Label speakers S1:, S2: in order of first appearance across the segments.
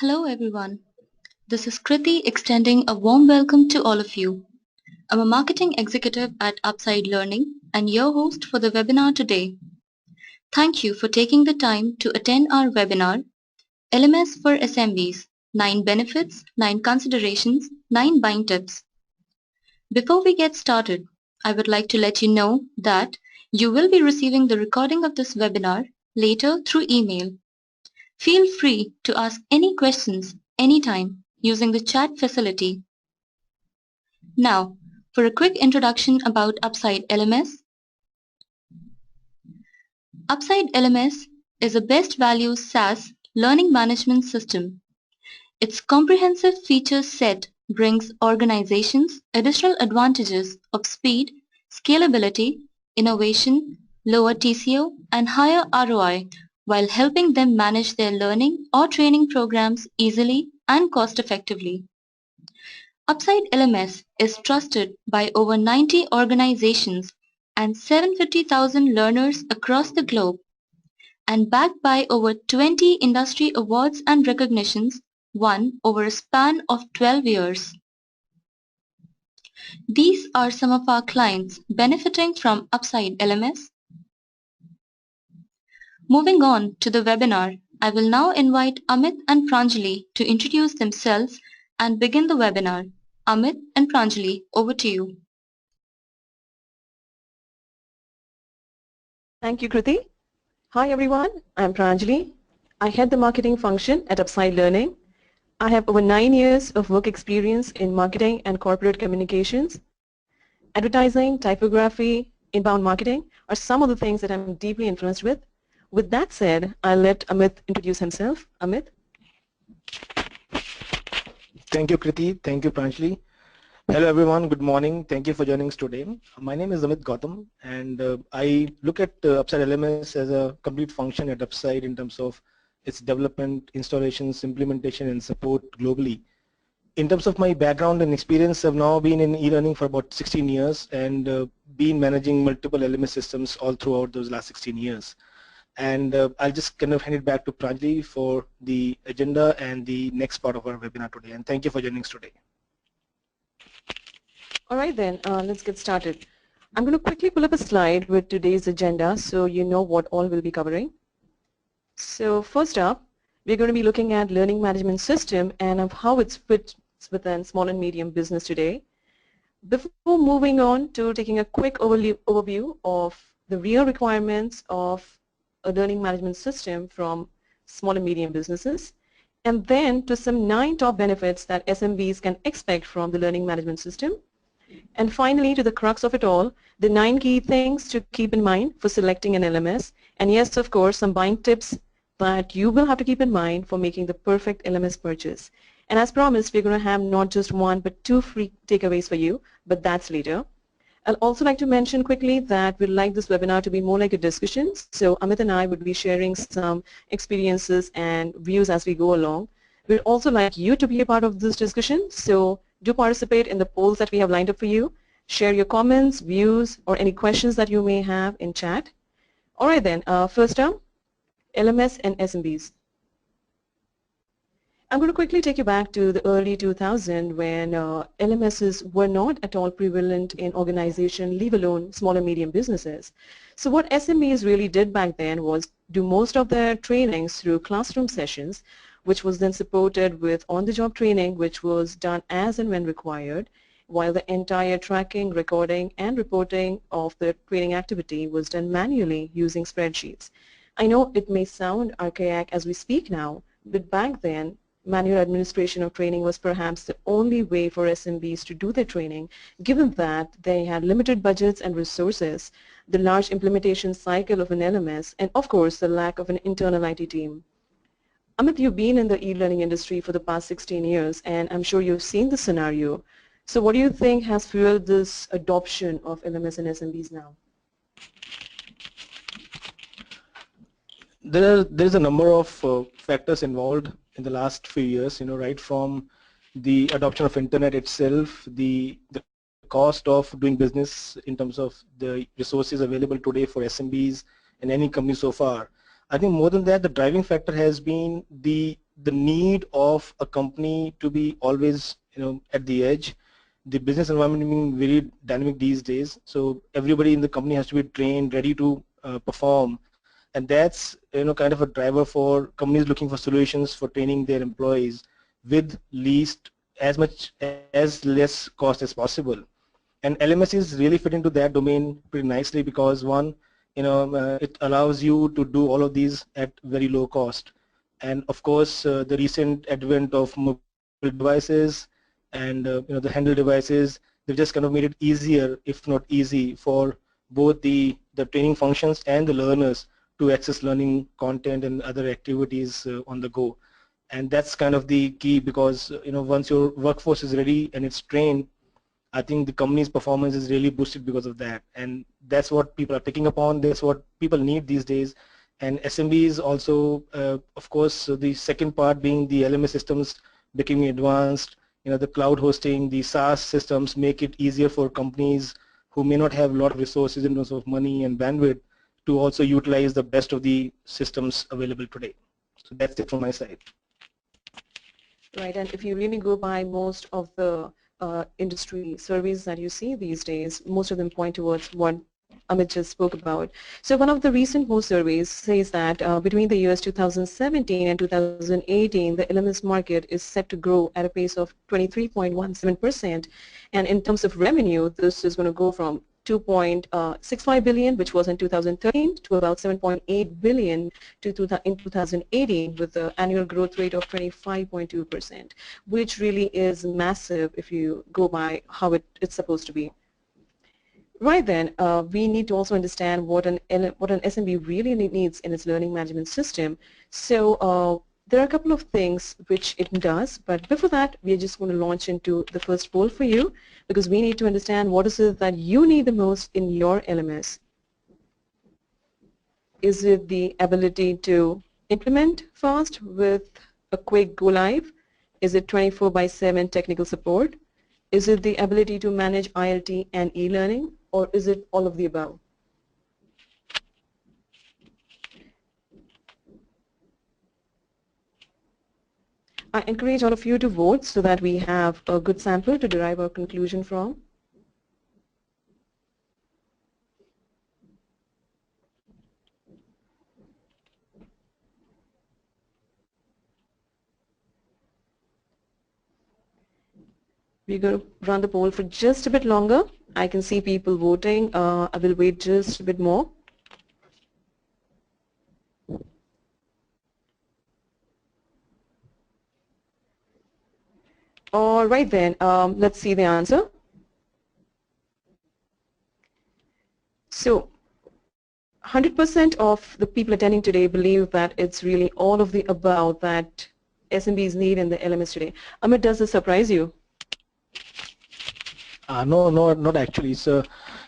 S1: Hello everyone, this is Kriti extending a warm welcome to all of you. I'm a marketing executive at Upside Learning and your host for the webinar today. Thank you for taking the time to attend our webinar, LMS for SMBs, 9 benefits, 9 considerations, 9 buying tips. Before we get started, I would like to let you know that you will be receiving the recording of this webinar later through email. Feel free to ask any questions anytime using the chat facility. Now, for a quick introduction about Upside LMS. Upside LMS is a best values SaaS learning management system. Its comprehensive feature set brings organizations additional advantages of speed, scalability, innovation, lower TCO, and higher ROI while helping them manage their learning or training programs easily and cost-effectively. Upside LMS is trusted by over 90 organizations and 750,000 learners across the globe and backed by over 20 industry awards and recognitions won over a span of 12 years. These are some of our clients benefiting from Upside LMS. Moving on to the webinar, I will now invite Amit and Pranjali to introduce themselves and begin the webinar. Amit and Pranjali, over to you.
S2: Thank you, Kriti. Hi everyone, I'm Pranjali. I head the marketing function at Upside Learning. I have over 9 years of work experience in marketing and corporate communications. Advertising, typography, inbound marketing are some of the things that I'm deeply influenced with. With that said, I'll let Amit introduce himself. Amit?
S3: Thank you, Kriti. Thank you, Pranjali. Hello, everyone. Good morning. Thank you for joining us today. My name is Amit Gautam, and I look at Upside LMS as a complete function at Upside in terms of its development, installations, implementation, and support globally. In terms of my background and experience, I've now been in e-learning for about 16 years and been managing multiple LMS systems all throughout those last 16 years. And I'll just kind of hand it back to Pranjali for the agenda and the next part of our webinar today. And thank you for joining us today.
S2: All right then, let's get started. I'm going to quickly pull up a slide with today's agenda so you know what all we'll be covering. So first up, we're going to be looking at learning management system and of how it fits within small and medium business today. Before moving on to taking a quick overview of the real requirements of a learning management system from small and medium businesses, and then to some 9 top benefits that SMBs can expect from the learning management system. And finally, to the crux of it all, the 9 key things to keep in mind for selecting an LMS. And yes, of course, some buying tips that you will have to keep in mind for making the perfect LMS purchase. And as promised, we're going to have not just 1 but 2 free takeaways for you, but that's later. I'd also like to mention quickly that we'd like this webinar to be more like a discussion. So Amit and I would be sharing some experiences and views as we go along. We'd also like you to be a part of this discussion. So do participate in the polls that we have lined up for you. Share your comments, views, or any questions that you may have in chat. All right then, first up, LMS and SMBs. I'm going to quickly take you back to the early 2000s when LMSs were not at all prevalent in organizations, leave alone small and medium businesses. So what SMBs really did back then was do most of their trainings through classroom sessions, which was then supported with on-the-job training, which was done as and when required, while the entire tracking, recording, and reporting of the training activity was done manually using spreadsheets. I know it may sound archaic as we speak now, but back then, manual administration of training was perhaps the only way for SMBs to do their training, given that they had limited budgets and resources, the large implementation cycle of an LMS, and of course the lack of an internal IT team. Amit, you've been in the e-learning industry for the past 16 years, and I'm sure you've seen the scenario. So what do you think has fueled this adoption of LMS and SMBs now?
S3: There's a number of factors involved in the last few years, right from the adoption of internet itself, the cost of doing business in terms of the resources available today for SMBs and any company so far. I think more than that, the driving factor has been the the need of a company to be always, at the edge. The business environment being very dynamic these days, so everybody in the company has to be trained, ready to perform, and that's kind of a driver for companies looking for solutions for training their employees with least as much as less cost as possible. And LMS is really fit into that domain pretty nicely because one, it allows you to do all of these at very low cost. And of course, the recent advent of mobile devices and the handle devices, they've just kind of made it easier, if not easy, for both the training functions and the learners to access learning content and other activities on the go. And that's kind of the key because once your workforce is ready and it's trained, I think the company's performance is really boosted because of that, and that's what people are picking upon. That's what people need these days. And SMBs also, of course, the second part being the LMS systems becoming advanced. The cloud hosting, the SaaS systems make it easier for companies who may not have a lot of resources in terms of money and bandwidth to also utilize the best of the systems available today. So that's it from my side.
S2: Right, and if you really go by most of the industry surveys that you see these days, most of them point towards what Amit just spoke about. So one of the recent most surveys says that between the years 2017 and 2018, the LMS market is set to grow at a pace of 23.17%. And in terms of revenue, this is going to go from 2.65 billion, which was in 2013, to about 7.8 billion in 2018, with an annual growth rate of 25.2%, which really is massive if you go by how it's supposed to be. Right then, we need to also understand what an SMB really needs in its learning management system. So there are a couple of things which it does, but before that, we are just going to launch into the first poll for you, because we need to understand what is it that you need the most in your LMS. Is it the ability to implement fast with a quick go live? Is it 24/7 technical support? Is it the ability to manage ILT and e-learning, or is it all of the above? I encourage all of you to vote so that we have a good sample to derive our conclusion from. We're going to run the poll for just a bit longer. I can see people voting. I will wait just a bit more. All right then, let's see the answer. So 100% of the people attending today believe that it's really all of the above that SMBs need in the LMS today. Amit, does this surprise you?
S3: No, not actually. So,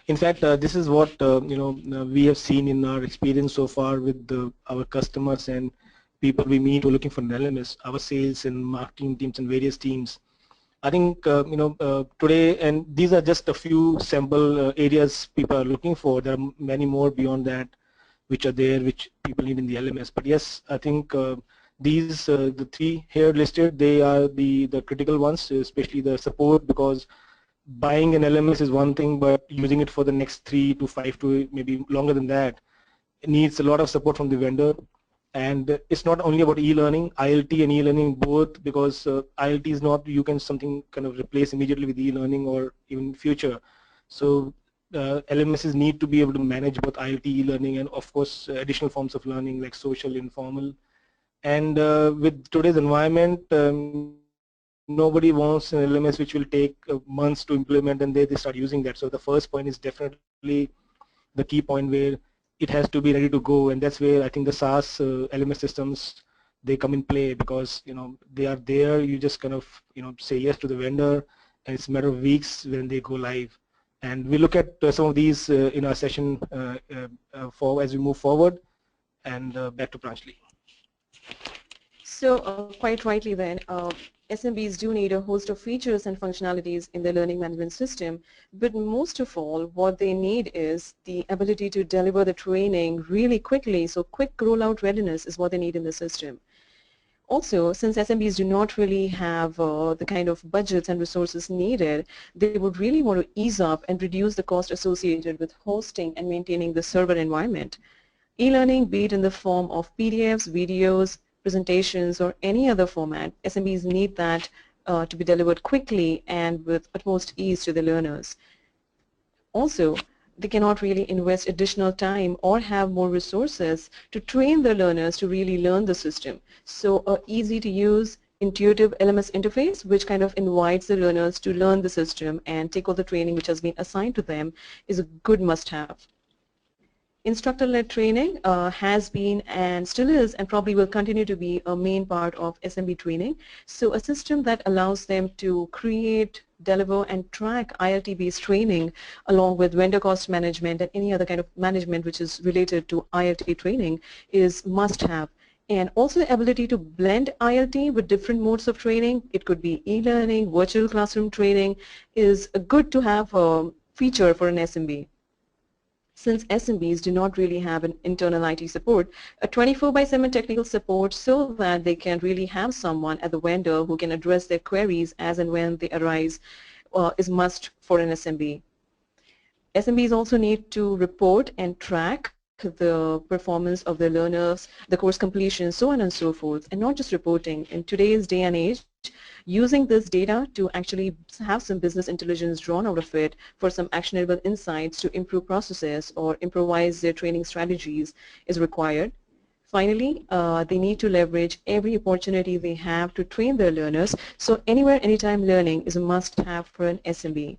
S3: in fact, this is what we have seen in our experience so far with our customers and people we meet who are looking for an LMS, our sales and marketing teams and various teams. I think today, and these are just a few sample areas people are looking for. There are many more beyond that, which are there, which people need in the LMS. But yes, I think these the three here listed, they are the critical ones, especially the support, because buying an LMS is one thing, but using it for the next 3 to 5 to maybe longer than that, it needs a lot of support from the vendor. And it's not only about e-learning, ILT and e-learning both, because ILT is not you can something kind of replace immediately with e-learning or even future. So LMSs need to be able to manage both ILT, e-learning, and of course additional forms of learning like social, informal. And with today's environment, nobody wants an LMS which will take months to implement and they start using that. So the first point is definitely the key point where it has to be ready to go, and that's where I think the SaaS LMS systems, they come in play, because they are there. You just kind of say yes to the vendor, and it's a matter of weeks when they go live. And we look at some of these in our session for as we move forward. And back to Pranjali.
S2: So quite rightly then, SMBs do need a host of features and functionalities in their learning management system, but most of all what they need is the ability to deliver the training really quickly. So quick rollout readiness is what they need in the system. Also, since SMBs do not really have the kind of budgets and resources needed, they would really want to ease up and reduce the cost associated with hosting and maintaining the server environment. E-learning, be it in the form of PDFs, videos, presentations, or any other format, SMBs need that to be delivered quickly and with utmost ease to the learners. Also, they cannot really invest additional time or have more resources to train the learners to really learn the system. So a easy to use, intuitive LMS interface which kind of invites the learners to learn the system and take all the training which has been assigned to them is a good must-have. Instructor-led training has been and still is and probably will continue to be a main part of SMB training. So a system that allows them to create, deliver and track ILT-based training along with vendor cost management and any other kind of management which is related to ILT training is must-have. And also the ability to blend ILT with different modes of training, it could be e-learning, virtual classroom training, is a good to have a feature for an SMB. Since SMBs do not really have an internal IT support, a 24/7 technical support so that they can really have someone at the vendor who can address their queries as and when they arise is must for an SMB. SMBs also need to report and track the performance of their learners, the course completion, so on and so forth, and not just reporting. In today's day and age, using this data to actually have some business intelligence drawn out of it for some actionable insights to improve processes or improvise their training strategies is required. Finally, they need to leverage every opportunity they have to train their learners, so anywhere, anytime learning is a must-have for an SMB.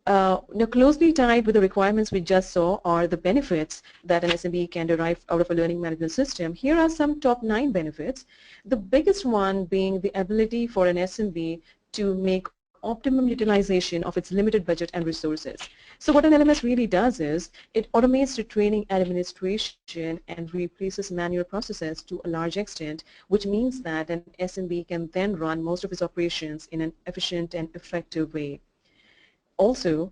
S2: Now closely tied with the requirements we just saw are the benefits that an SMB can derive out of a learning management system. Here are some top 9 benefits. The biggest one being the ability for an SMB to make optimum utilization of its limited budget and resources. So what an LMS really does is it automates the training administration and replaces manual processes to a large extent, which means that an SMB can then run most of its operations in an efficient and effective way. Also,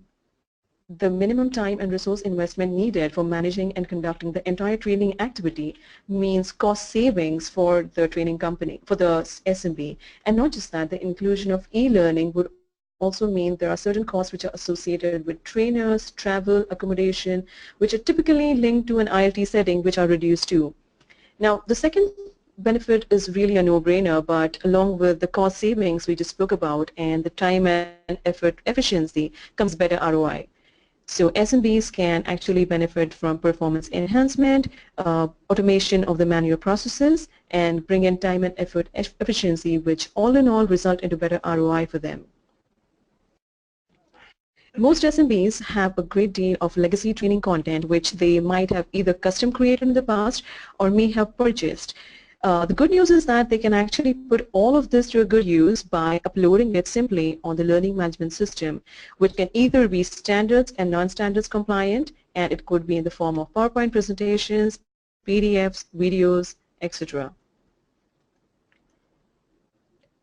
S2: the minimum time and resource investment needed for managing and conducting the entire training activity means cost savings for the training company, for the SMB. And not just that, the inclusion of e-learning would also mean there are certain costs which are associated with trainers, travel, accommodation, which are typically linked to an ILT setting, which are reduced too. Now, the second benefit is really a no-brainer, but along with the cost savings we just spoke about and the time and effort efficiency comes better ROI. So SMBs can actually benefit from performance enhancement, automation of the manual processes, and bring in time and effort efficiency, which all in all result into better ROI for them. Most SMBs have a great deal of legacy training content which they might have either custom created in the past or may have purchased. The good news is that they can actually put all of this to a good use by uploading it simply on the learning management system, which can either be standards and non-standards compliant, and it could be in the form of PowerPoint presentations, PDFs, videos, etc.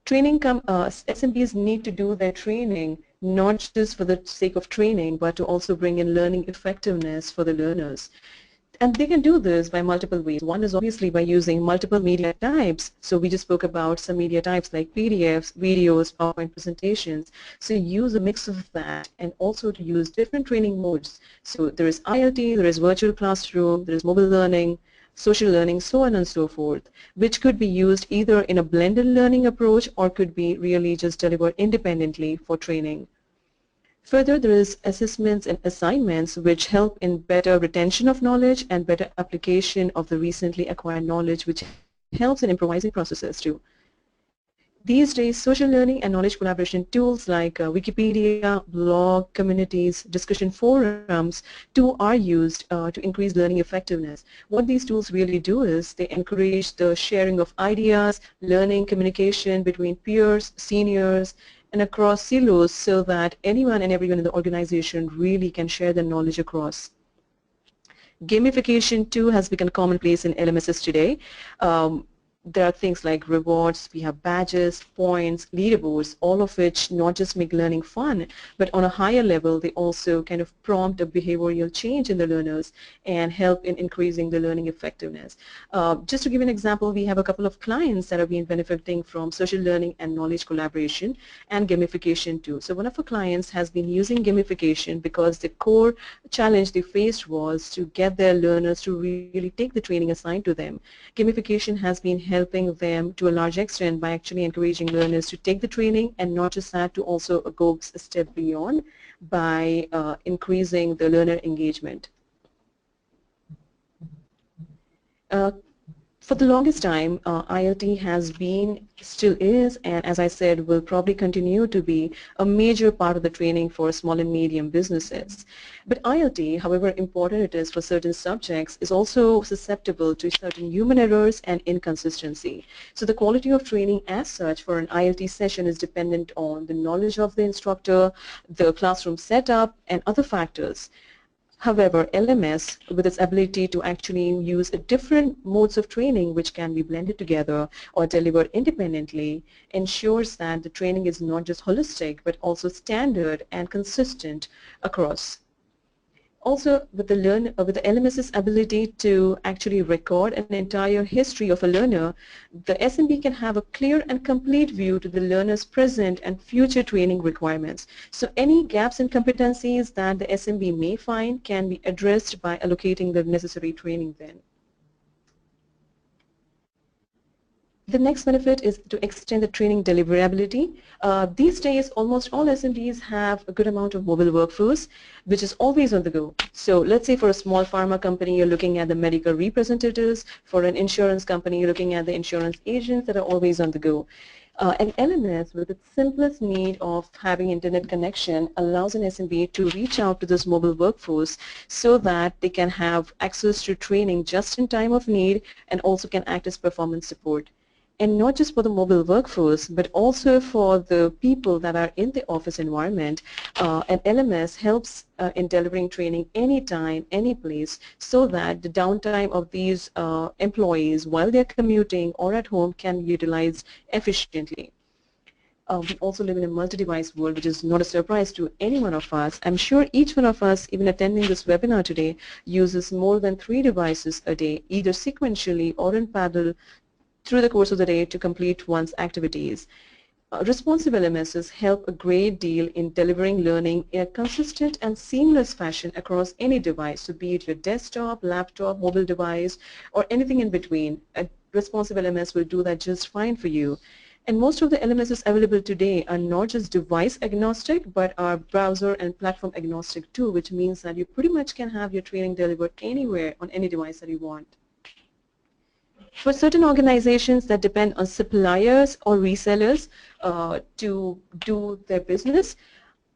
S2: SMBs need to do their training not just for the sake of training, but to also bring in learning effectiveness for the learners. And they can do this by multiple ways. One is obviously by using multiple media types. So we just spoke about some media types like PDFs, videos, PowerPoint presentations. So use a mix of that and also to use different training modes. So there is ILT, there is virtual classroom, there is mobile learning, social learning, so on and so forth, which could be used either in a blended learning approach or could be really just delivered independently for training. Further, there is assessments and assignments which help in better retention of knowledge and better application of the recently acquired knowledge, which helps in improvising processes too. These days, social learning and knowledge collaboration tools like Wikipedia, blog, communities, discussion forums too are used to increase learning effectiveness. What these tools really do is they encourage the sharing of ideas, learning, communication between peers, seniors, and across silos so that anyone and everyone in the organization really can share their knowledge across. Gamification too has become commonplace in LMSs today. there are things like rewards, we have badges, points, leaderboards, all of which not just make learning fun, but on a higher level, they also kind of prompt a behavioral change in the learners and help in increasing the learning effectiveness. Just to give an example, we have a couple of clients that have been benefiting from social learning and knowledge collaboration and gamification too. So one of our clients has been using gamification because the core challenge they faced was to get their learners to really take the training assigned to them. Gamification has been helping them to a large extent by actually encouraging learners to take the training, and not just that, to also go a step beyond by increasing the learner engagement. For the longest time, IoT has been, still is, and as I said, will probably continue to be a major part of the training for small and medium businesses. But IoT, however important it is for certain subjects, is also susceptible to certain human errors and inconsistency. So the quality of training as such for an IoT session is dependent on the knowledge of the instructor, the classroom setup, and other factors. However, LMS, with its ability to actually use different modes of training which can be blended together or delivered independently, ensures that the training is not just holistic but also standard and consistent across. Also, with the LMS's ability to actually record an entire history of a learner, the SMB can have a clear and complete view to the learner's present and future training requirements. So any gaps in competencies that the SMB may find can be addressed by allocating the necessary training then. The next benefit is to extend the training deliverability. These days, almost all SMBs have a good amount of mobile workforce, which is always on the go. So let's say for a small pharma company, you're looking at the medical representatives. For an insurance company, you're looking at the insurance agents that are always on the go. An LMS, with its simplest need of having internet connection, allows an SMB to reach out to this mobile workforce so that they can have access to training just in time of need and also can act as performance support. And not just for the mobile workforce, but also for the people that are in the office environment, an LMS helps in delivering training anytime, any place, so that the downtime of these employees while they're commuting or at home can be utilized efficiently. We also live in a multi-device world, which is not a surprise to any one of us. I'm sure each one of us, even attending this webinar today, uses more than 3 devices a day, either sequentially or in parallel through the course of the day to complete one's activities. Responsive LMSs help a great deal in delivering learning in a consistent and seamless fashion across any device, so be it your desktop, laptop, mobile device, or anything in between. A responsive LMS will do that just fine for you. And most of the LMSs available today are not just device agnostic, but are browser and platform agnostic too, which means that you pretty much can have your training delivered anywhere on any device that you want. For certain organizations that depend on suppliers or resellers to do their business,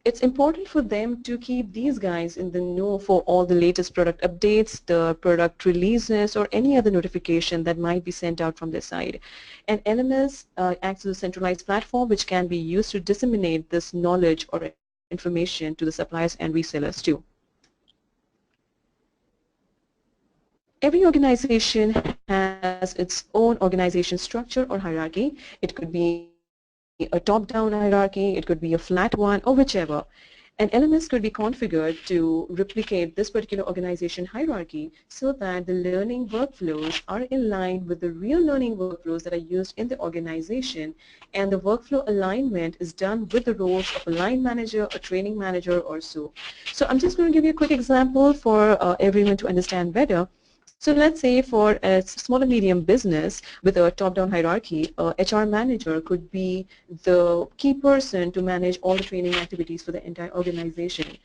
S2: it's important for them to keep these guys in the know for all the latest product updates, the product releases, or any other notification that might be sent out from their side. And LMS acts as a centralized platform which can be used to disseminate this knowledge or information to the suppliers and resellers too. Every organization has its own organization structure or hierarchy. It could be a top-down hierarchy, it could be a flat one, or whichever. An LMS could be configured to replicate this particular organization hierarchy so that the learning workflows are in line with the real learning workflows that are used in the organization, and the workflow alignment is done with the roles of a line manager, a training manager, or so. So I'm just going to give you a quick example for everyone to understand better. So let's say for a small and medium business with a top-down hierarchy, a HR manager could be the key person to manage all the training activities for the entire organization.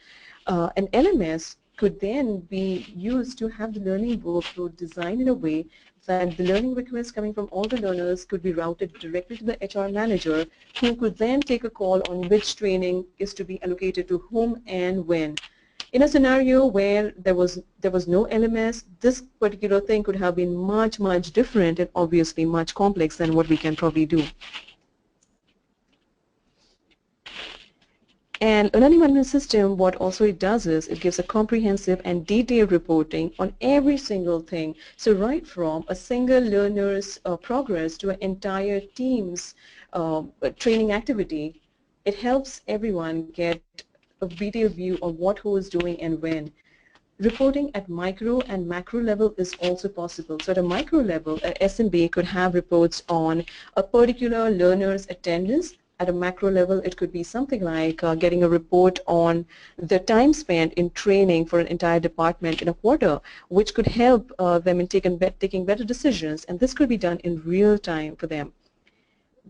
S2: An LMS could then be used to have the learning workflow designed in a way that the learning requests coming from all the learners could be routed directly to the HR manager, who could then take a call on which training is to be allocated to whom and when. In a scenario where there was no LMS, this particular thing could have been much, much different and obviously much complex than what we can probably do. And a learning management system, what also it does is it gives a comprehensive and detailed reporting on every single thing. So right from a single learner's progress to an entire team's training activity, it helps everyone get a detailed view of what who is doing and when. Reporting at micro and macro level is also possible. So at a micro level, an SMB could have reports on a particular learner's attendance. At a macro level, it could be something like getting a report on the time spent in training for an entire department in a quarter, which could help them in taking better decisions, and this could be done in real time for them.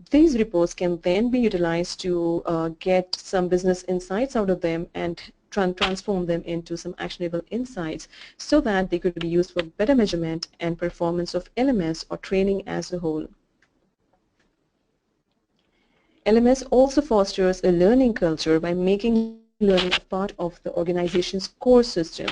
S2: These reports can then be utilized to get some business insights out of them and transform them into some actionable insights so that they could be used for better measurement and performance of LMS or training as a whole. LMS also fosters a learning culture by making learning a part of the organization's core system.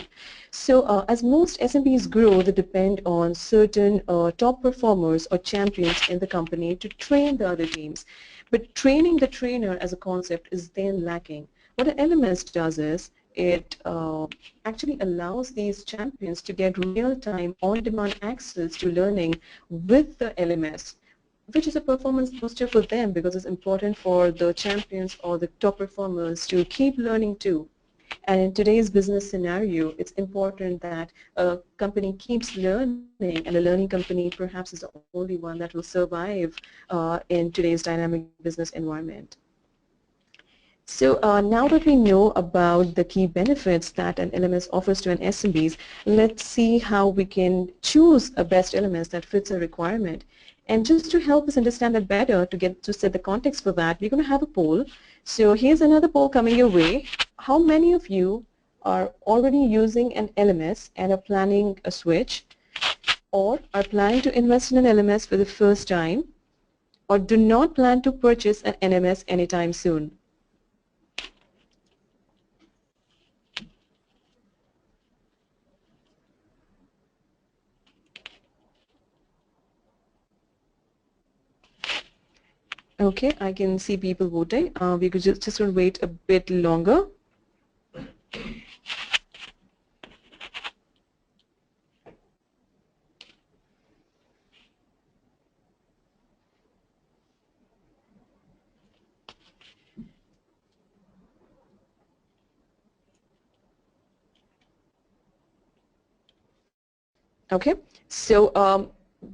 S2: So as most SMBs grow, they depend on certain top performers or champions in the company to train the other teams. But training the trainer as a concept is then lacking. What an LMS does is it actually allows these champions to get real-time, on-demand access to learning with the LMS, which is a performance booster for them because it's important for the champions or the top performers to keep learning too. And in today's business scenario, it's important that a company keeps learning, and a learning company perhaps is the only one that will survive in today's dynamic business environment. So now that we know about the key benefits that an LMS offers to an SMBs, let's see how we can choose a best LMS that fits a requirement. And just to help us understand that better, to set the context for that, we're going to have a poll. So here's another poll coming your way. How many of you are already using an LMS and are planning a switch, or are planning to invest in an LMS for the first time, or do not plan to purchase an LMS anytime soon? Okay, I can see people voting. We could just wait a bit longer. Okay, so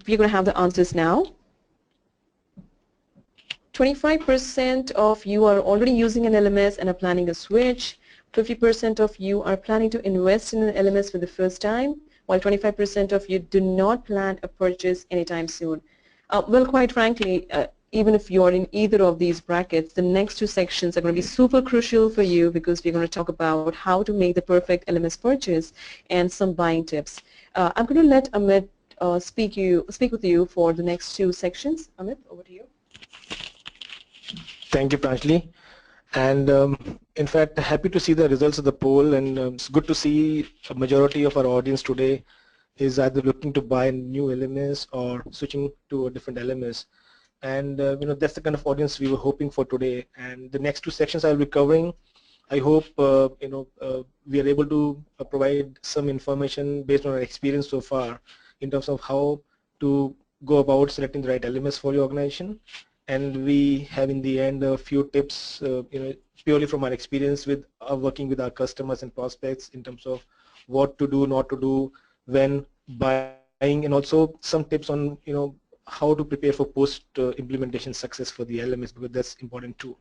S2: we're going to have the answers now. 25% of you are already using an LMS and are planning a switch. 50% of you are planning to invest in an LMS for the first time, while 25% of you do not plan a purchase anytime soon. Well, quite frankly, even if you're in either of these brackets, the next two sections are going to be super crucial for you because we're going to talk about how to make the perfect LMS purchase and some buying tips. I'm going to let Amit speak with you for the next two sections. Amit, over to you.
S3: Thank you, Pranjali. And in fact, happy to see the results of the poll, and it's good to see a majority of our audience today is either looking to buy a new LMS or switching to a different LMS. And that's the kind of audience we were hoping for today. And the next two sections I'll be covering, I hope we are able to provide some information based on our experience so far in terms of how to go about selecting the right LMS for your organization. And we have in the end a few tips purely from our experience with working with our customers and prospects in terms of what to do, not to do when buying, and also some tips on how to prepare for post implementation success for the LMS, because that's important too.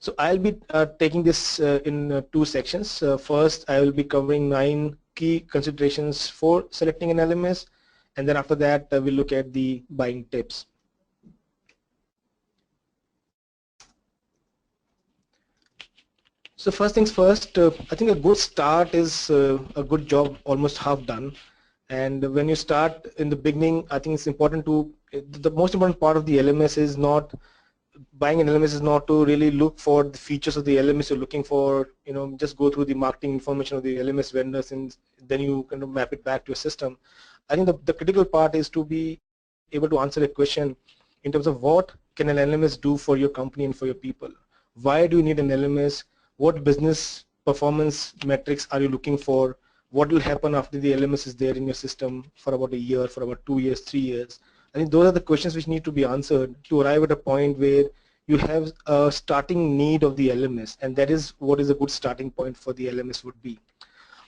S3: So I'll be taking this in two sections. First, I will be covering 9 key considerations for selecting an LMS, and then after that we'll look at the buying tips. So first things first, I think a good start is a good job almost half done. And when you start in the beginning, I think it's important to, the most important part of the LMS is not, buying an LMS is not to really look for the features of the LMS you're looking for, just go through the marketing information of the LMS vendors and then you kind of map it back to a system. I think the critical part is to be able to answer a question in terms of what can an LMS do for your company and for your people. Why do you need an LMS? what business performance metrics are you looking for, what will happen after the LMS is there in your system for about a year, for about 2 years, 3 years. I think those are the questions which need to be answered to arrive at a point where you have a starting need of the LMS, and that is what is a good starting point for the LMS would be.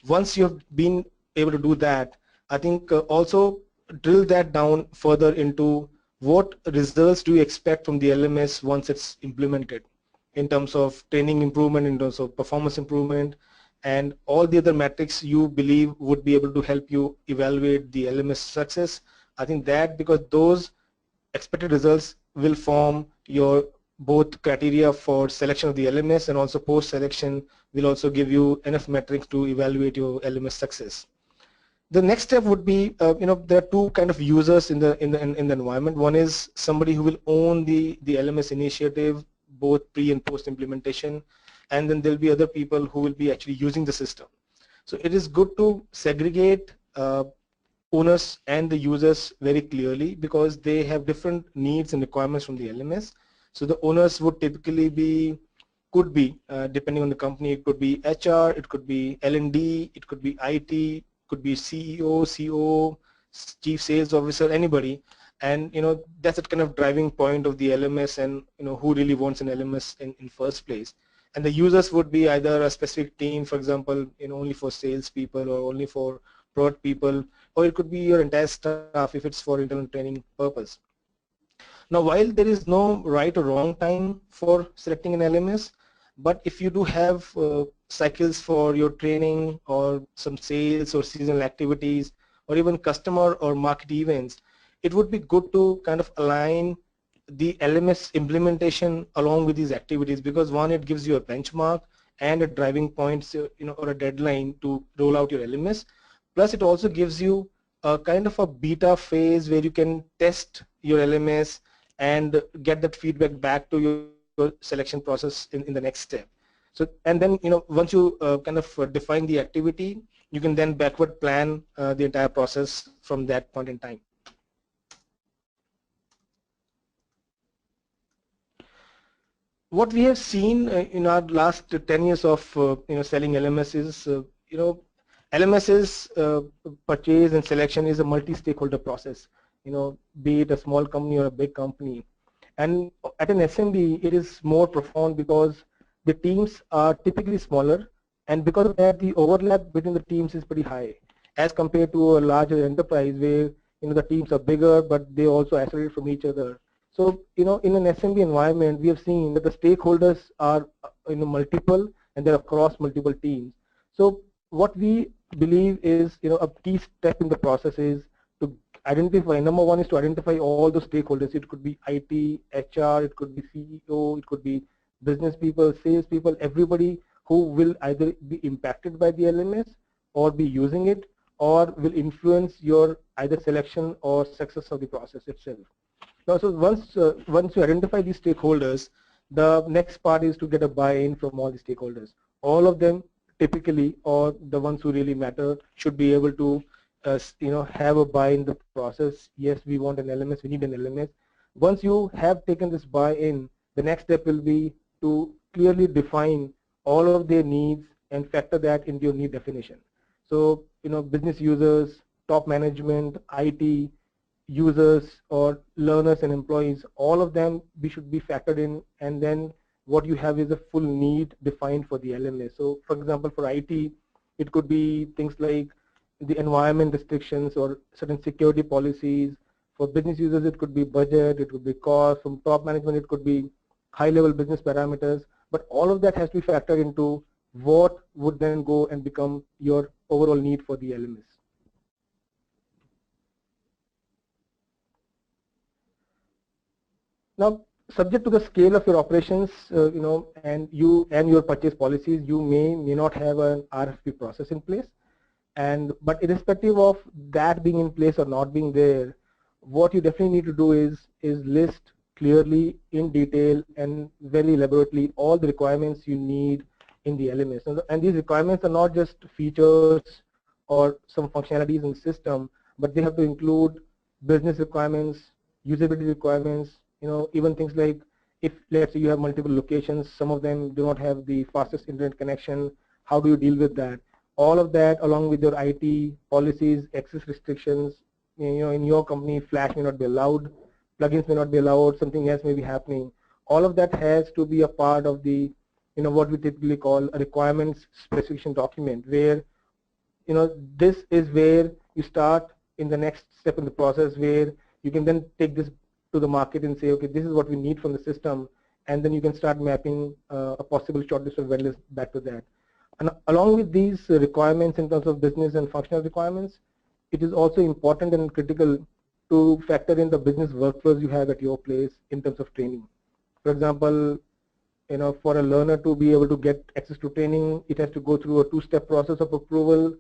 S3: Once you have been able to do that, I think also drill that down further into what results do you expect from the LMS once it's implemented in terms of training improvement, in terms of performance improvement, and all the other metrics you believe would be able to help you evaluate the LMS success. I think that because those expected results will form your both criteria for selection of the LMS, and also post-selection will also give you enough metrics to evaluate your LMS success. The next step would be, there are two kind of users in the environment. One is somebody who will own the LMS initiative, both pre and post implementation, and then there'll be other people who will be actually using the system. So it is good to segregate owners and the users very clearly, because they have different needs and requirements from the LMS. So the owners would typically be, could be, depending on the company, it could be HR, it could be L&D, it could be IT, could be CEO, COO, chief sales officer, anybody. And that's a kind of driving point of the LMS, and who really wants an LMS in first place. And the users would be either a specific team, for example, only for sales people or only for product people, or it could be your entire staff if it's for internal training purpose. Now, while there is no right or wrong time for selecting an LMS, but if you do have cycles for your training or some sales or seasonal activities or even customer or market events, it would be good to kind of align the LMS implementation along with these activities, because one, it gives you a benchmark and a driving point, or a deadline to roll out your LMS. Plus, it also gives you a kind of a beta phase where you can test your LMS and get that feedback back to your selection process in the next step. So, and then once you kind of define the activity, you can then backward plan the entire process from that point in time. What we have seen in our last 10 years of selling LMS is LMS's purchase and selection is a multi-stakeholder process. Be it a small company or a big company. And at an SMB, it is more profound because the teams are typically smaller, and because of that, the overlap between the teams is pretty high, as compared to a larger enterprise where the teams are bigger, but they also isolate from each other. So in an SMB environment, we have seen that the stakeholders are multiple, and they're across multiple teams. So what we believe is a key step in the process is to identify. Number one is to identify all the stakeholders. It could be IT, HR, it could be CEO, it could be business people, sales people, everybody who will either be impacted by the LMS or be using it, or will influence your either selection or success of the process itself. Now, so once you identify these stakeholders, the next part is to get a buy-in from all the stakeholders. All of them typically, or the ones who really matter, should be able to have a buy-in the process. Yes, we want an LMS, we need an LMS. Once you have taken this buy-in, the next step will be to clearly define all of their needs and factor that into your need definition. So business users, top management, IT, users or learners and employees, all of them should be factored in, and then what you have is a full need defined for the LMS. So for example, for IT, it could be things like the environment restrictions or certain security policies. For business users, it could be budget, it could be cost. From top management, it could be high-level business parameters. But all of that has to be factored into what would then go and become your overall need for the LMS. Now, subject to the scale of your operations, and your purchase policies, you may not have an RFP process in place. But irrespective of that being in place or not being there, what you definitely need to do is list clearly in detail and very elaborately all the requirements you need in the LMS. And these requirements are not just features or some functionalities in the system, but they have to include business requirements, usability requirements, even things like if let's say you have multiple locations, some of them do not have the fastest internet connection, how do you deal with that? All of that along with your IT policies, access restrictions, in your company Flash may not be allowed, plugins may not be allowed, something else may be happening. All of that has to be a part of the, what we typically call a requirements specification document, where this is where you start in the next step in the process, where you can then take this to the market and say, okay, this is what we need from the system, and then you can start mapping a possible shortlist of vendors back to that. And along with these requirements in terms of business and functional requirements, it is also important and critical to factor in the business workflows you have at your place in terms of training. For example, for a learner to be able to get access to training, it has to go through a two-step process of approval.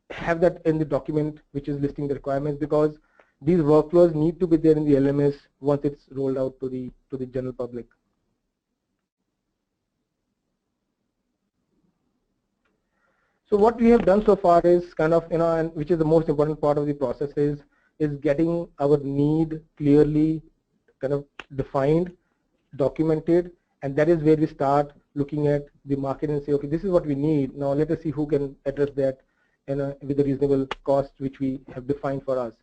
S3: Have that in the document which is listing the requirements, because these workflows need to be there in the LMS once it's rolled out to the general public. So what we have done so far is kind of, and which is the most important part of the process is getting our need clearly kind of defined, documented, and that is where we start looking at the market and say, okay, this is what we need. Now let us see who can address that with a reasonable cost which we have defined for us.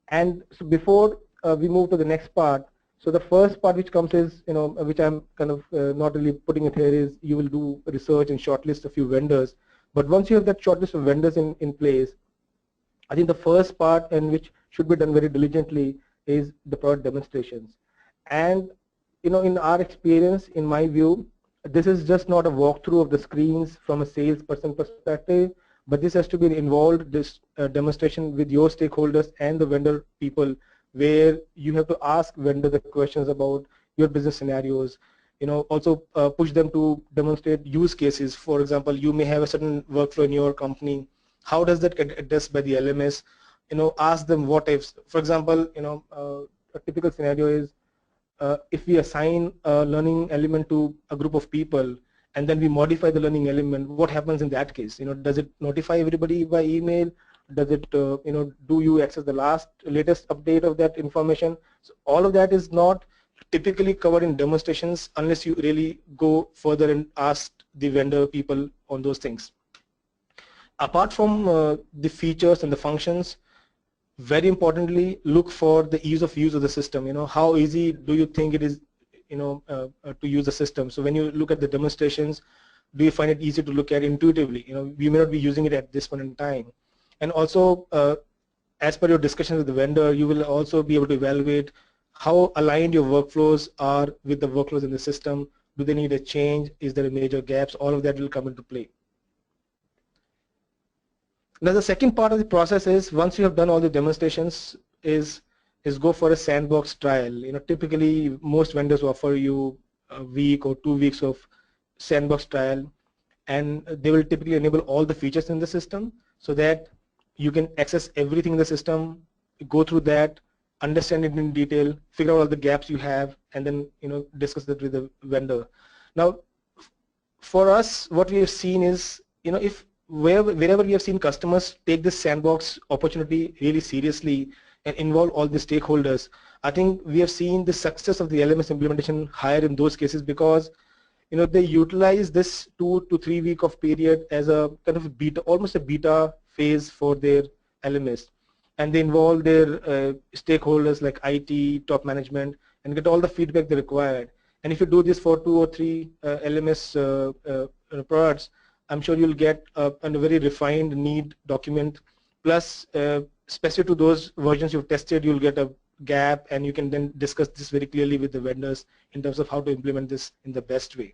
S3: And so before we move to the next part, so the first part which comes is, which I'm kind of not really putting it here, is you will do research and shortlist a few vendors. But once you have that shortlist of vendors in place, I think the first part, and which should be done very diligently, is the product demonstrations. And in our experience, in my view, this is just not a walkthrough of the screens from a salesperson perspective, but this has to be an involved demonstration with your stakeholders and the vendor people, where you have to ask vendor the questions about your business scenarios. Also push them to demonstrate use cases. For example, you may have a certain workflow in your company. How does that get addressed by the LMS? Ask them what ifs. For example, a typical scenario is if we assign a learning element to a group of people and then we modify the learning element, what happens in that case? Does it notify everybody by email? Does it, do you access the latest update of that information? So all of that is not typically covered in demonstrations unless you really go further and ask the vendor people on those things. Apart from the features and the functions, very importantly, look for the ease of use of the system. How easy do you think it is, to use the system? So when you look at the demonstrations, do you find it easy to look at intuitively? You may not be using it at this point in time. And also, as per your discussion with the vendor, you will also be able to evaluate how aligned your workflows are with the workflows in the system. Do they need a change? Is there a major gaps? All of that will come into play. Now the second part of the process is, once you have done all the demonstrations, is go for a sandbox trial. Typically most vendors offer you a week or 2 weeks of sandbox trial, and they will typically enable all the features in the system so that you can access everything in the system, go through that, understand it in detail, figure out all the gaps you have, and then discuss that with the vendor. Now for us, what we have seen is, if wherever we have seen customers take this sandbox opportunity really seriously and involve all the stakeholders, I think we have seen the success of the LMS implementation higher in those cases, because they utilize this 2 to 3 week of period as a kind of beta, almost a beta phase for their LMS, and they involve their stakeholders like IT, top management, and get all the feedback they required. And if you do this for 2 or 3 LMS products, I'm sure you'll get a very refined need document, plus specific to those versions you've tested, you'll get a gap, and you can then discuss this very clearly with the vendors in terms of how to implement this in the best way.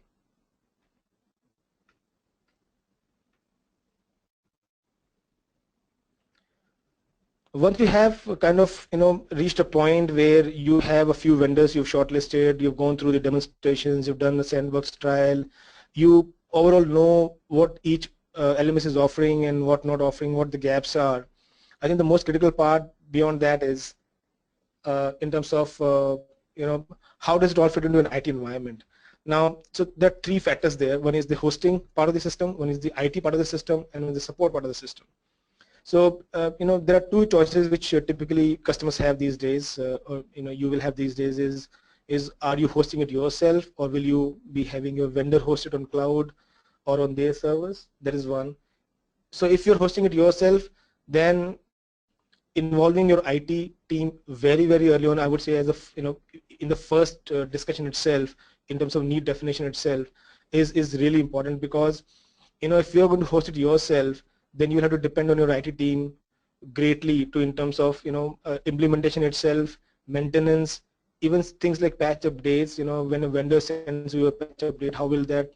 S3: Once you have kind of reached a point where you have a few vendors you've shortlisted, you've gone through the demonstrations, you've done the sandbox trial, you overall know what each LMS is offering and what not offering, what the gaps are. I think the most critical part beyond that is in terms of how does it all fit into an IT environment. Now, so there are 3 factors there. One is the hosting part of the system, one is the IT part of the system, and one is the support part of the system. So there are 2 choices which typically customers have these days, or you will have these days, is is, are you hosting it yourself, or will you be having your vendor host it on cloud or on their servers? That is one. So if you're hosting it yourself, then involving your IT team very early on, I would say, as a in the first discussion itself, in terms of need definition itself, is really important, because if you're going to host it yourself, then you'll have to depend on your IT team greatly to, in terms of implementation itself, maintenance, even things like patch updates. When a vendor sends you a patch update, how will that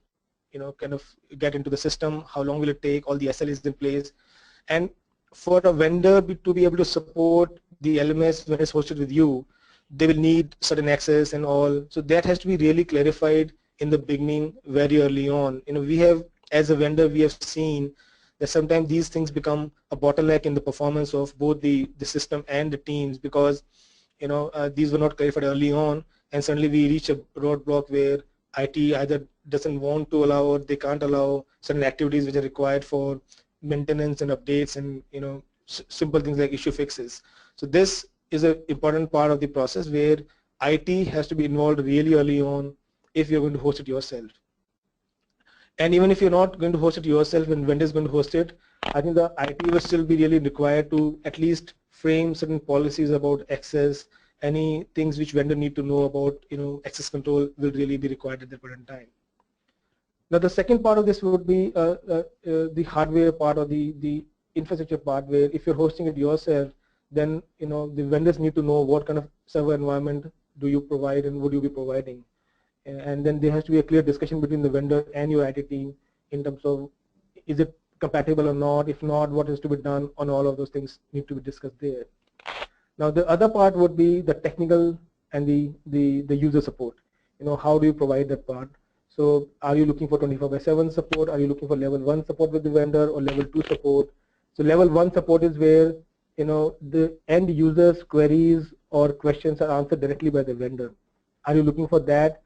S3: kind of get into the system, how long will it take, all the SLAs in place. And for a vendor to be able to support the LMS when it's hosted with you, they will need certain access and all. So that has to be really clarified in the beginning, very early on. We have, as a vendor, we have seen that sometimes these things become a bottleneck in the performance of both the system and the teams, because these were not clarified early on, and suddenly we reach a roadblock where IT either doesn't want to allow, or they can't allow certain activities which are required for maintenance and updates, and simple things like issue fixes. So this is an important part of the process where IT has to be involved really early on if you're going to host it yourself. And even if you're not going to host it yourself and vendor is going to host it, I think the IT will still be really required to at least frame certain policies about access. Any things which vendor need to know about access control will really be required at that point in time. Now the second part of this would be the hardware part, or the infrastructure part, where if you're hosting it yourself, then the vendors need to know what kind of server environment do you provide and would you be providing. And then there has to be a clear discussion between the vendor and your IT team in terms of, is it compatible or not? If not, what is to be done on all of those things need to be discussed there. Now the other part would be the technical and the user support. How do you provide that part? So are you looking for 24/7 support? Are you looking for level 1 support with the vendor, or level 2 support? So level 1 support is where the end users queries or questions are answered directly by the vendor. Are you looking for that?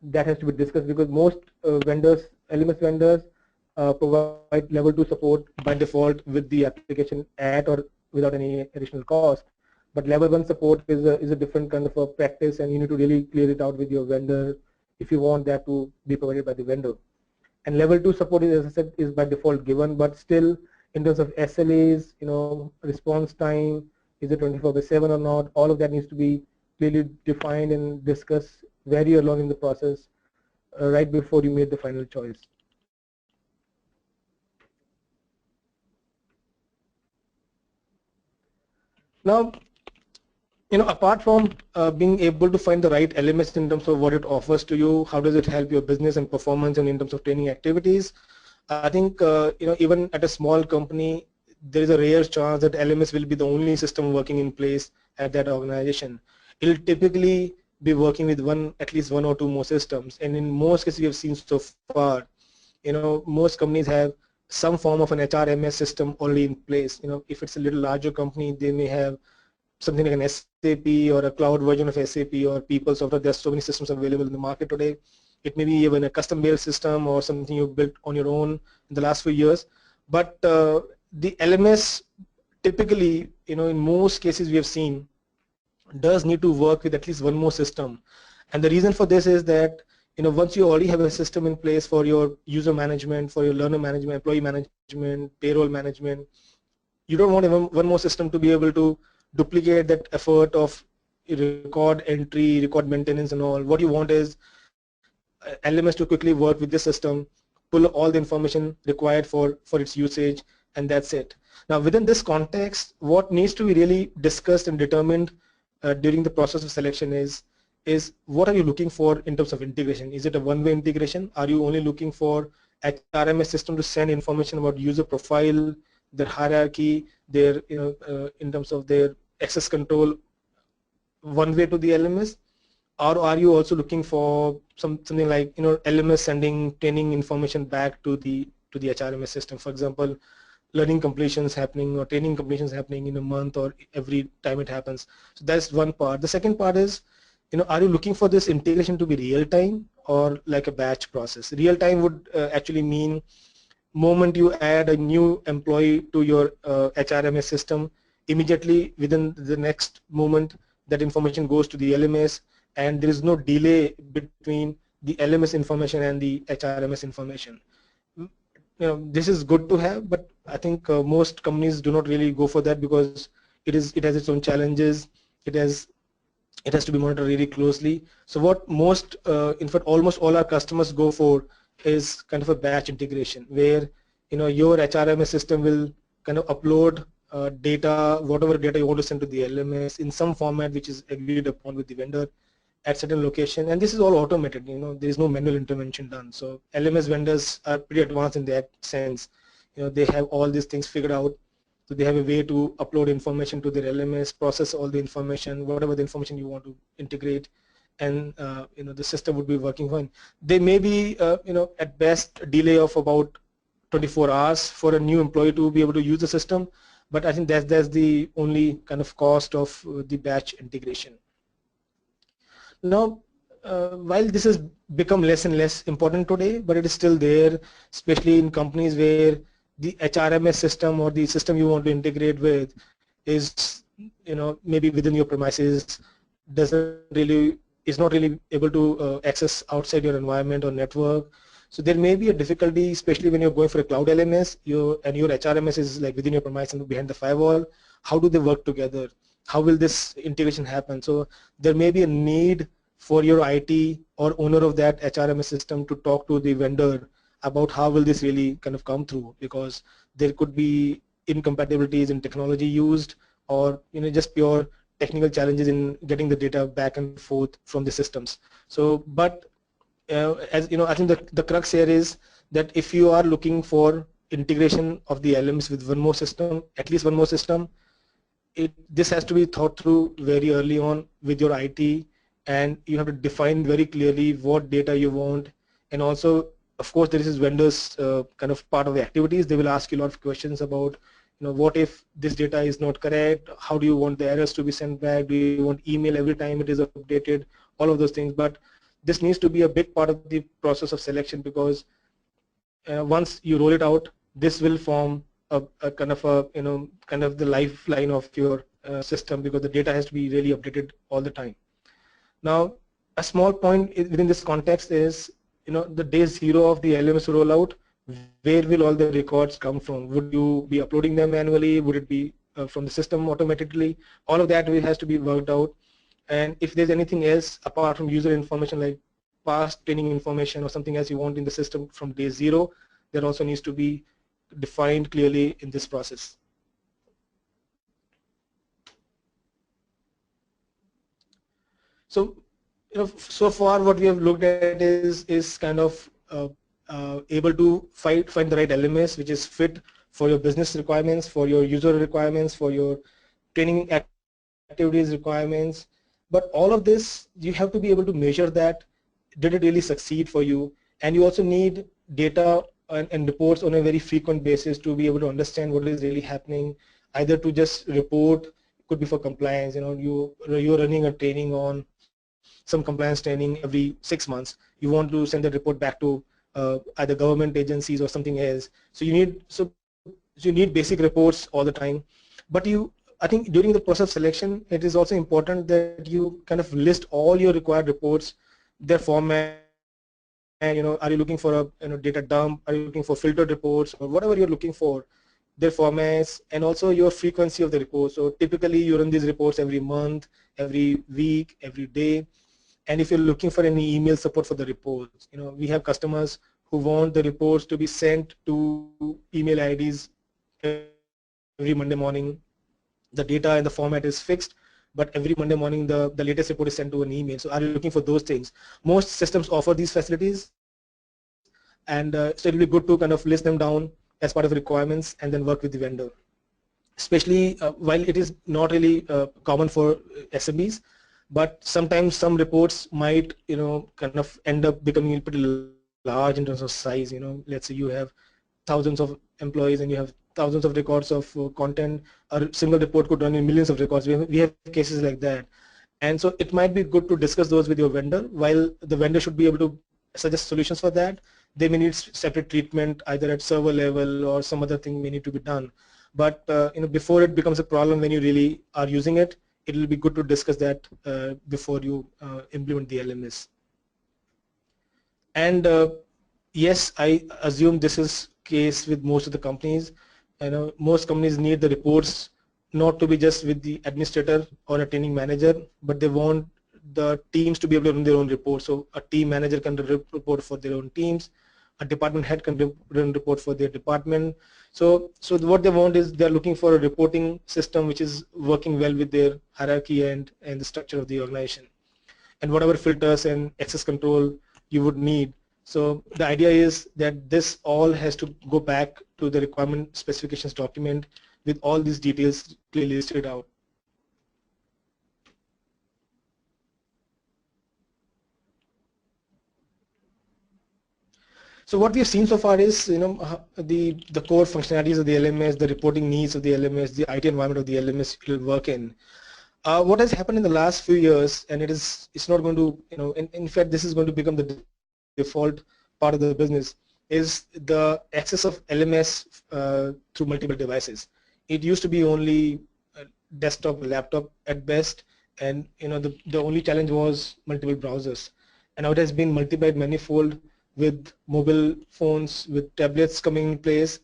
S3: That has to be discussed, because most vendors, LMS vendors, provide level 2 support by default with the application at or without any additional cost. But level 1 support is a different kind of a practice, and you need to really clear it out with your vendor if you want that to be provided by the vendor. And level 2 support is, as I said, is by default given, but still in terms of SLAs, response time, is it 24/7 or not? All of that needs to be clearly defined and discussed very early on in the process, right before you made the final choice. Now, apart from being able to find the right LMS in terms of what it offers to you, how does it help your business and performance, and in terms of training activities, I think even at a small company, there is a rare chance that LMS will be the only system working in place at that organization. It will typically be working with at least one or two more systems, and in most cases we have seen so far, most companies have some form of an HRMS system already in place. If it's a little larger company, they may have something like an SAP or a cloud version of SAP or People Software. There's so many systems available in the market today. It may be even a custom-built system or something you built on your own in the last few years. But the LMS typically, in most cases we have seen, does need to work with at least one more system. And the reason for this is that once you already have a system in place for your user management, for your learner management, employee management, payroll management, you don't want one more system to be able to duplicate that effort of record entry, record maintenance and all. What you want is LMS to quickly work with the system, pull all the information required for its usage, and that's it. Now within this context, what needs to be really discussed and determined during the process of selection is what are you looking for in terms of integration? Is it a one-way integration? Are you only looking for HRMS system to send information about user profile, their hierarchy, their in terms of their access control one way to the LMS? Or are you also looking for something like LMS sending training information back to the HRMS system? For example, learning completions happening or training completions happening in a month or every time it happens. So that's one part. The second part is, are you looking for this integration to be real time or like a batch process? Real time would actually mean moment you add a new employee to your HRMS system, immediately within the next moment that information goes to the LMS. and there is no delay between the LMS information and the HRMS information. This is good to have, but I think most companies do not really go for that because it has its own challenges. It has it has to be monitored really closely. So what most, in fact, almost all our customers go for is kind of a batch integration, where your HRMS system will kind of upload data, whatever data you want to send to the LMS in some format which is agreed upon with the vendor at certain location, and this is all automated. There is no manual intervention done. So LMS vendors are pretty advanced in that sense. They have all these things figured out. So they have a way to upload information to their LMS, process all the information, whatever the information you want to integrate, and the system would be working fine. They may be at best a delay of about 24 hours for a new employee to be able to use the system, but I think that's the only kind of cost of the batch integration. Now, while this has become less and less important today, but it is still there, especially in companies where the HRMS system or the system you want to integrate with is, maybe within your premises, is not really able to access outside your environment or network. So there may be a difficulty, especially when you're going for a cloud LMS, your HRMS is like within your premise and behind the firewall. How do they work together? How will this integration happen? So there may be a need for your IT or owner of that HRMS system to talk to the vendor about how will this really kind of come through, because there could be incompatibilities in technology used, or just pure technical challenges in getting the data back and forth from the systems. So, but as I think the crux here is that if you are looking for integration of the LMS with one more system, at least one more system, this has to be thought through very early on with your IT, and you have to define very clearly what data you want. And also, of course, there is vendors kind of part of the activities. They will ask you a lot of questions about, what if this data is not correct? How do you want the errors to be sent back? Do you want email every time it is updated? All of those things. But this needs to be a big part of the process of selection, because once you roll it out, this will form a kind of the lifeline of your system, because the data has to be really updated all the time. Now, a small point within this context is, the day zero of the LMS rollout, where will all the records come from? Would you be uploading them manually? Would it be from the system automatically? All of that has to be worked out. And if there's anything else apart from user information, like past training information or something else you want in the system from day zero, that also needs to be defined clearly in this process. So, so far what we have looked at is kind of able to find the right LMS which is fit for your business requirements, for your user requirements, for your training activities requirements. But all of this, you have to be able to measure that. Did it really succeed for you? And you also need data and reports on a very frequent basis to be able to understand what is really happening, either to just report, could be for compliance. You're running a training on some compliance training every 6 months. You want to send the report back to either government agencies or something else. So you need basic reports all the time. But I think during the process of selection, it is also important that you kind of list all your required reports, their format. Are you looking for a data dump? Are you looking for filtered reports, or whatever you're looking for? Their formats, and also your frequency of the reports. So typically you run these reports every month, every week, every day. And if you're looking for any email support for the reports, we have customers who want the reports to be sent to email IDs every Monday morning. The data and the format is fixed, but every Monday morning the latest report is sent to an email. So are you looking for those things? Most systems offer these facilities, and so it will be good to kind of list them down as part of requirements and then work with the vendor. Especially while it is not really common for SMBs, but sometimes some reports might kind of end up becoming pretty large in terms of size. Let's say you have thousands of employees and you have thousands of records of content. A single report could run in millions of records. We have cases like that, and so it might be good to discuss those with your vendor. While the vendor should be able to suggest solutions for that, they may need separate treatment either at server level, or some other thing may need to be done. But before it becomes a problem when you really are using it, it will be good to discuss that before you implement the LMS. And yes, I assume this is case with most of the companies. You know, most companies need the reports not to be just with the administrator or a training manager, but they want the teams to be able to run their own reports. So a team manager can report for their own teams, a department head can run report for their department. So what they want is they're looking for a reporting system which is working well with their hierarchy and the structure of the organization, and whatever filters and access control you would need. So the idea is that this all has to go back to the requirement specifications document with all these details clearly listed out. So what we have seen so far is, you know, the core functionalities of the LMS, the reporting needs of the LMS, the IT environment of the LMS will work in. What has happened in the last few years, and it's not going to, you know, in fact this is going to become the default part of the business, is the access of LMS through multiple devices. It used to be only desktop, laptop at best, and you know the only challenge was multiple browsers, and now it has been multiplied manifold with mobile phones, with tablets coming in place.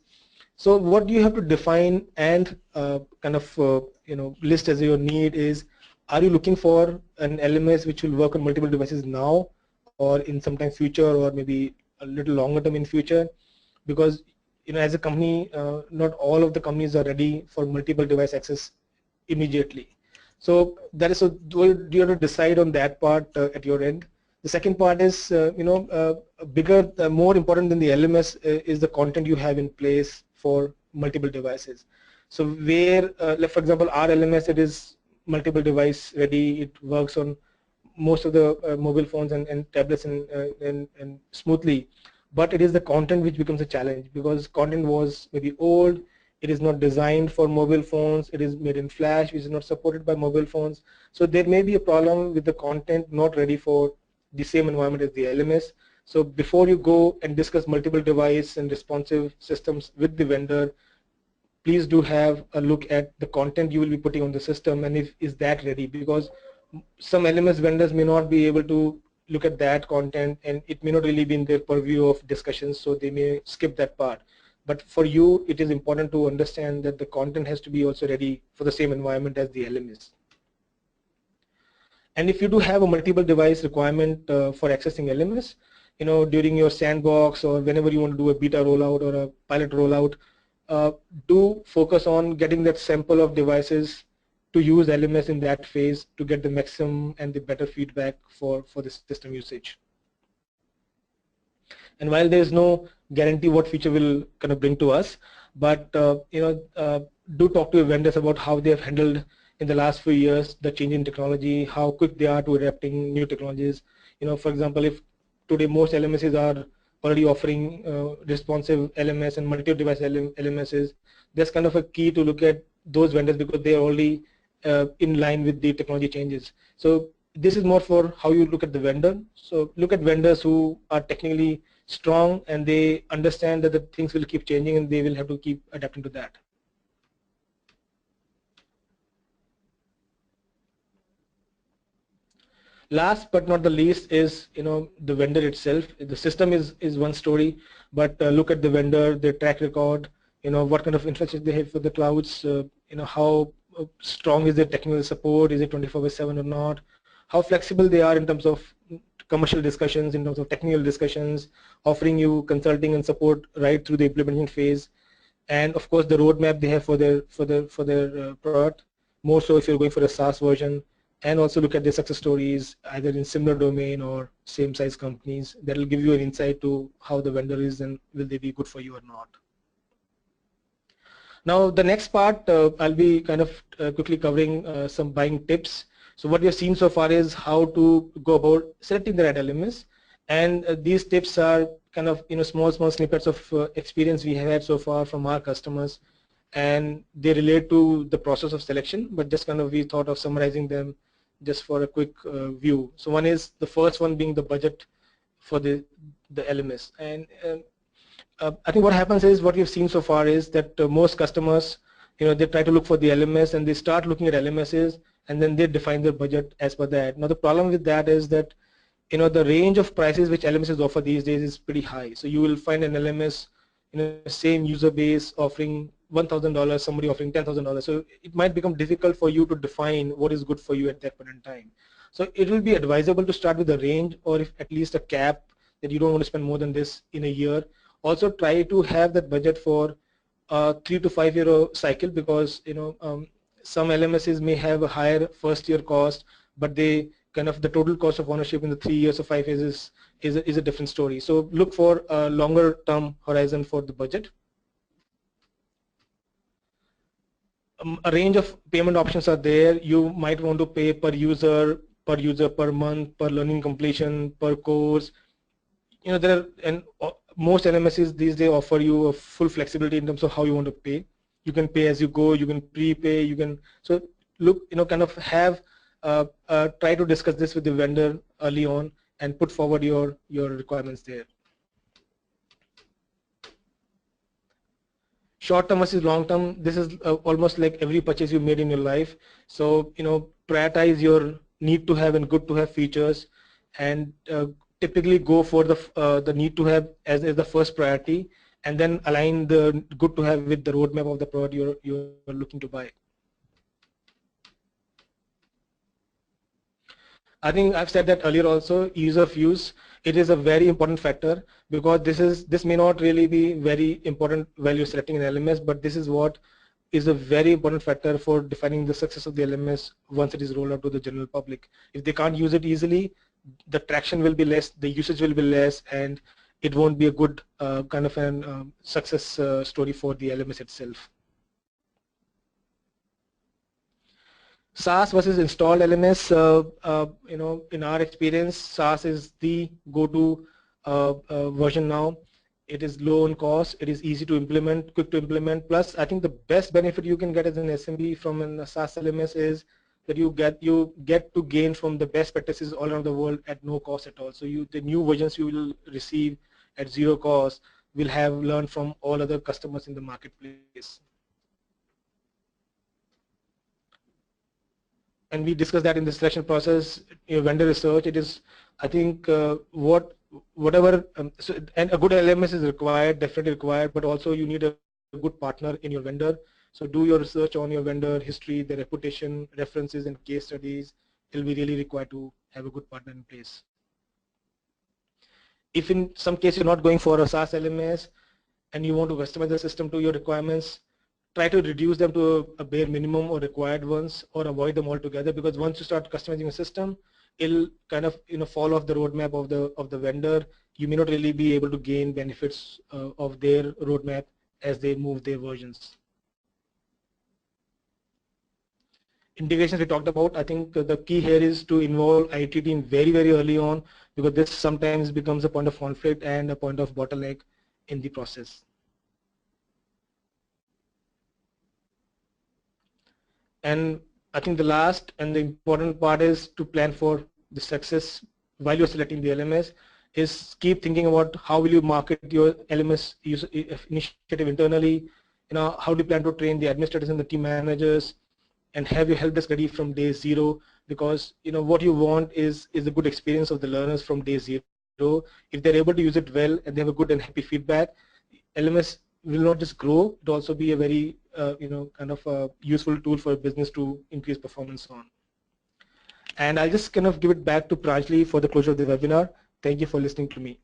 S3: So what you have to define and kind of you know, list as your need is, are you looking for an LMS which will work on multiple devices now or in some time future, or maybe a little longer term in future? Because you know, as a company, not all of the companies are ready for multiple device access immediately. So that is, so do you have to decide on that part at your end. The second part is, you know, bigger, more important than the LMS is the content you have in place for multiple devices. So where, like for example, our LMS, it is multiple device ready. It works on most of the mobile phones and tablets and smoothly. But it is the content which becomes a challenge, because content was maybe old. It is not designed for mobile phones. It is made in Flash, which is not supported by mobile phones. So there may be a problem with the content not ready for the same environment as the LMS. So before you go and discuss multiple device and responsive systems with the vendor, please do have a look at the content you will be putting on the system, and if is that ready, because some LMS vendors may not be able to look at that content, and it may not really be in their purview of discussions, so they may skip that part. But for you, it is important to understand that the content has to be also ready for the same environment as the LMS. And if you do have a multiple device requirement for accessing LMS, you know, during your sandbox or whenever you want to do a beta rollout or a pilot rollout, do focus on getting that sample of devices to use LMS in that phase to get the maximum and the better feedback for the system usage. And while there is no guarantee what future will kind of bring to us, but you know, do talk to your vendors about how they have handled in the last few years the change in technology, how quick they are to adapting new technologies. You know, for example, if today most LMSs are already offering responsive LMS and multi-device LMSs, that's kind of a key to look at those vendors, because they are already in line with the technology changes. So this is more for how you look at the vendor. So look at vendors who are technically strong and they understand that the things will keep changing and they will have to keep adapting to that. Last but not the least is, you know, the vendor itself. The system is one story, but look at the vendor, their track record, you know, what kind of infrastructure they have for the clouds, you know, how strong is their technical support, is it 24/7 or not, how flexible they are in terms of commercial discussions, in terms of technical discussions, offering you consulting and support right through the implementation phase, and of course the roadmap they have for their product, more so if you're going for a SaaS version, and also look at their success stories either in similar domain or same size companies. That will give you an insight to how the vendor is and will they be good for you or not. Now the next part, I'll be kind of quickly covering some buying tips. So what we have seen so far is how to go about selecting the right LMS, and these tips are kind of, you know, small snippets of experience we have had so far from our customers, and they relate to the process of selection, but just kind of we thought of summarizing them just for a quick view. So one is, the first one being the budget for the LMS, and I think what happens is, what we've seen so far is that most customers, you know, they try to look for the LMS and they start looking at LMSs, and then they define their budget as per that. Now the problem with that is that the range of prices which LMSs offer these days is pretty high. So you will find an LMS, same user base offering $1,000, somebody offering $10,000. So it might become difficult for you to define what is good for you at that point in time. So it will be advisable to start with a range, or if at least a cap that you don't want to spend more than this in a year. Also try to have that budget for a 3 to 5 year cycle, because some LMSs may have a higher first year cost, but they kind of the total cost of ownership in the 3 years or 5 years is a different story. So look for a longer term horizon for the budget. A range of payment options are there. You might want to pay per user, per month, per learning completion, per course. There are, and most LMSs these days offer you a full flexibility in terms of how you want to pay. You can pay as you go, you can prepay, you can, so look, kind of have, try to discuss this with the vendor early on and put forward your requirements there. Short term versus long term, this is almost like every purchase you made in your life. So prioritize your need to have and good to have features, and typically go for the need to have as the first priority, and then align the good to have with the roadmap of the product you're looking to buy. I think I've said that earlier also, ease of use, it is a very important factor, because this may not really be very important while you're selecting an LMS, but this is what is a very important factor for defining the success of the LMS once it is rolled out to the general public. If they can't use it easily, the traction will be less, the usage will be less, and it won't be a good kind of an success story for the LMS itself. SaaS versus installed LMS, in our experience, SaaS is the go-to version now. It is low on cost, it is easy to implement, quick to implement. Plus, I think the best benefit you can get as an SMB from a SaaS LMS is that you get to gain from the best practices all around the world at no cost at all. So the new versions you will receive at zero cost will have learned from all other customers in the marketplace. And we discussed that in the selection process, vendor research. It is, I think, whatever, and a good LMS is required, definitely required, but also you need a good partner in your vendor. So do your research on your vendor history, their reputation, references, and case studies. It'll be really required to have a good partner in place. If in some case you're not going for a SaaS LMS and you want to customize the system to your requirements, try to reduce them to a bare minimum or required ones, or avoid them altogether, because once you start customizing a system, it'll kind of fall off the roadmap of the vendor. You may not really be able to gain benefits of their roadmap as they move their versions. Integrations we talked about. I think the key here is to involve IT team very, very early on, because this sometimes becomes a point of conflict and a point of bottleneck in the process. And I think the last and the important part is to plan for the success while you're selecting the LMS, is keep thinking about how will you market your LMS initiative internally, how do you plan to train the administrators and the team managers, and have your help desk ready from day zero, because what you want is a good experience of the learners from day zero. If they're able to use it well and they have a good and happy feedback, LMS will not just grow, it will also be a very kind of a useful tool for a business to increase performance on. And I'll just kind of give it back to Pranjali for the closure of the webinar. Thank you for listening to me.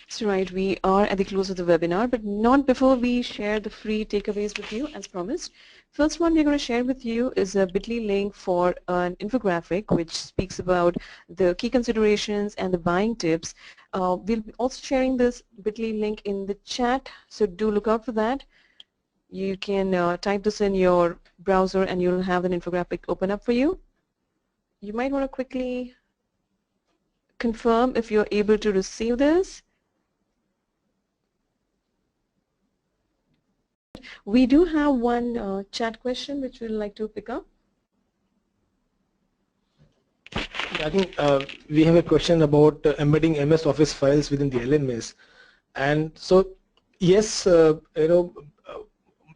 S2: That's right, we are at the close of the webinar, but not before we share the free takeaways with you as promised. First one we're going to share with you is a bit.ly link for an infographic which speaks about the key considerations and the buying tips. We'll be also sharing this bit.ly link in the chat, so do look out for that. You can type this in your browser and you'll have an infographic open up for you. You might want to quickly confirm if you're able to receive this. We do have one chat question which we'd like to pick up.
S3: I think we have a question about embedding MS Office files within the LMS. And so, yes,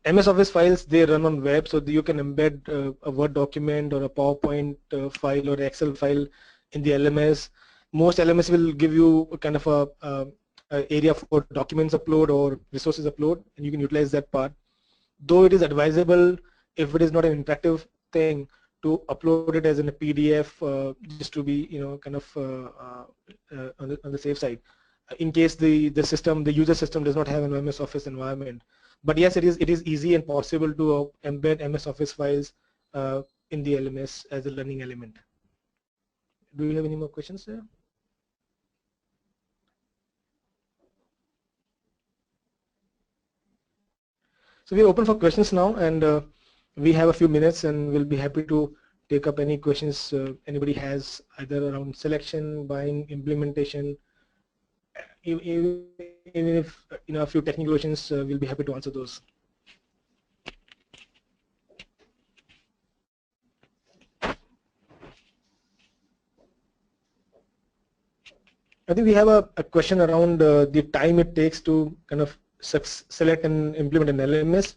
S3: MS Office files, they run on web, so you can embed a Word document or a PowerPoint file or Excel file in the LMS. Most LMS will give you a kind of a area for documents upload or resources upload, and you can utilize that part. Though it is advisable, if it is not an interactive thing, to upload it as in a PDF, just to be, you know, kind of on the safe side, in case the user system does not have an MS Office environment. But yes, it is easy and possible to embed MS Office files in the LMS as a learning element. Do you have any more questions there? So we are open for questions now, and we have a few minutes, and we'll be happy to take up any questions anybody has, either around selection, buying, implementation. Even if a few technical questions, we'll be happy to answer those. I think we have a question around the time it takes to kind of select and implement an LMS.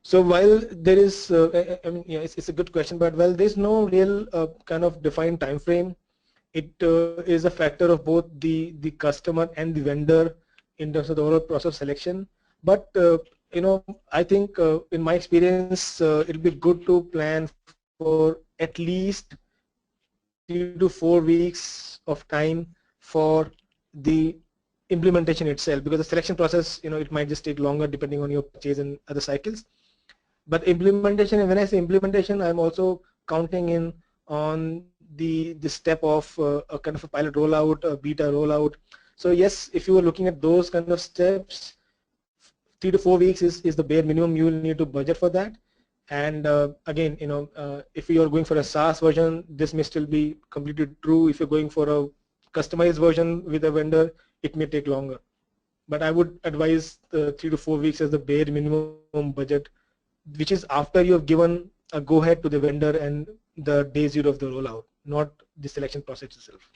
S3: So while there is, I mean, yeah, it's a good question, but while there's no real kind of defined time frame, it is a factor of both the customer and the vendor in terms of the overall process of selection. But I think in my experience, it'll be good to plan for at least 3 to 4 weeks of time for the implementation itself, because the selection process, it might just take longer depending on your purchase and other cycles. But implementation, and when I say implementation, I'm also counting in on the step of a kind of a pilot rollout, a beta rollout. So yes, if you are looking at those kind of steps, 3 to 4 weeks is the bare minimum you will need to budget for that. And again, if you are going for a SaaS version, this may still be completely true. If you're going for a customized version with a vendor, it may take longer. But I would advise the 3 to 4 weeks as the bare minimum budget, which is after you have given a go-ahead to the vendor and the day zero of the rollout, not the selection process itself.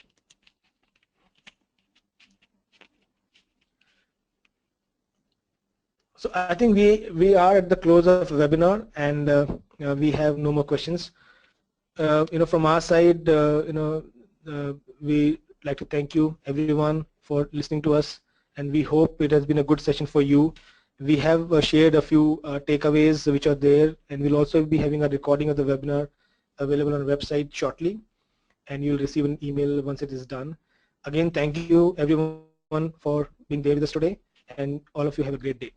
S3: So I think we are at the close of the webinar, and we have no more questions. From our side, we like to thank you everyone for listening to us, and we hope it has been a good session for you. We have shared a few takeaways which are there, and we'll also be having a recording of the webinar available on our website shortly, and you'll receive an email once it is done. Again, thank you everyone for being there with us today, and all of you have a great day.